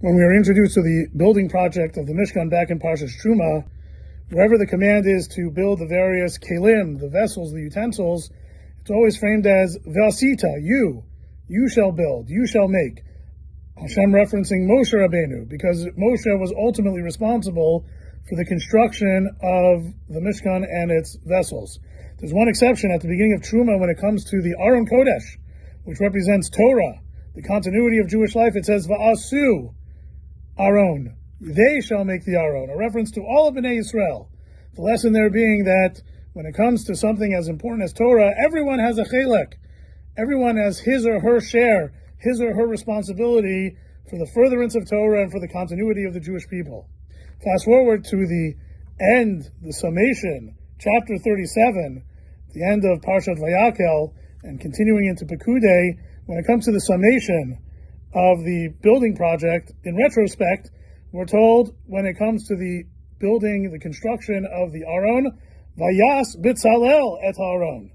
When we were introduced to the building project of the Mishkan back in Parshas Truma, wherever the command is to build the various kelim, the vessels, the utensils, it's always framed as Vasita, you shall build, you shall make. Hashem referencing Moshe Rabbeinu, because Moshe was ultimately responsible for the construction of the Mishkan and its vessels. There's one exception at the beginning of Truma when it comes to the Aron Kodesh, which represents Torah, the continuity of Jewish life. It says, Va'asu Aron, they shall make the Aron, a reference to all of Bnei Yisrael. The lesson there being that when it comes to something as important as Torah, everyone has a chelek. Everyone has his or her share, his or her responsibility for the furtherance of Torah and for the continuity of the Jewish people. Fast forward to the end, the summation, chapter 37, the end of Parshat Vayakel, and continuing into Pekudei. When it comes to the summation of the building project, in retrospect, we're told when it comes to the building, the construction of the Aron, Vayas Bitzalel et Aron.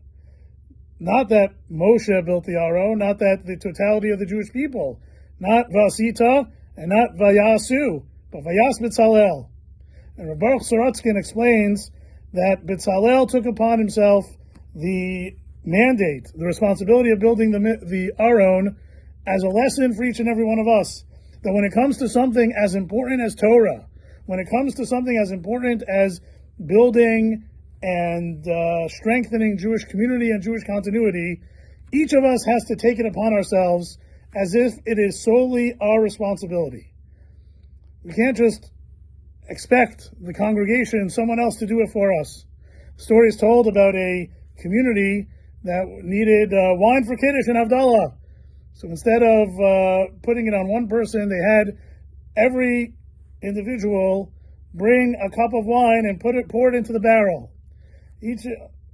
Not that Moshe built the Aron, not that the totality of the Jewish people, not Vasita and not Vayasu, but Vayas Bitzalel. And Rabbi Sorotzkin explains that Bitzalel took upon himself the mandate, the responsibility of building the Aron as a lesson for each and every one of us, that when it comes to something as important as Torah, when it comes to something as important as building and strengthening Jewish community and Jewish continuity, each of us has to take it upon ourselves as if it is solely our responsibility. We can't just expect the congregation, someone else to do it for us. The story is told about a community that needed wine for Kiddush and Havdalah. So instead of putting it on one person, they had every individual bring a cup of wine and pour it into the barrel.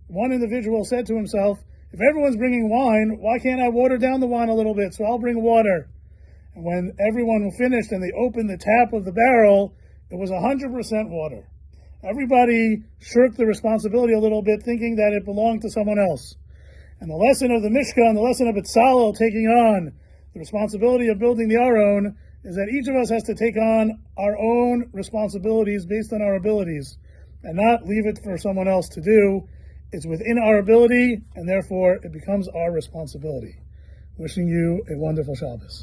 One individual said to himself, if everyone's bringing wine, why can't I water down the wine a little bit? So I'll bring water. And when everyone finished and they opened the tap of the barrel, it was 100% water. Everybody shirked the responsibility a little bit, thinking that it belonged to someone else. And the lesson of the Mishkan, the lesson of Bitzalel taking on the responsibility of building the Aron, is that each of us has to take on our own responsibilities based on our abilities, and not leave it for someone else to do. It's within our ability, and therefore it becomes our responsibility. Wishing you a wonderful Shabbos.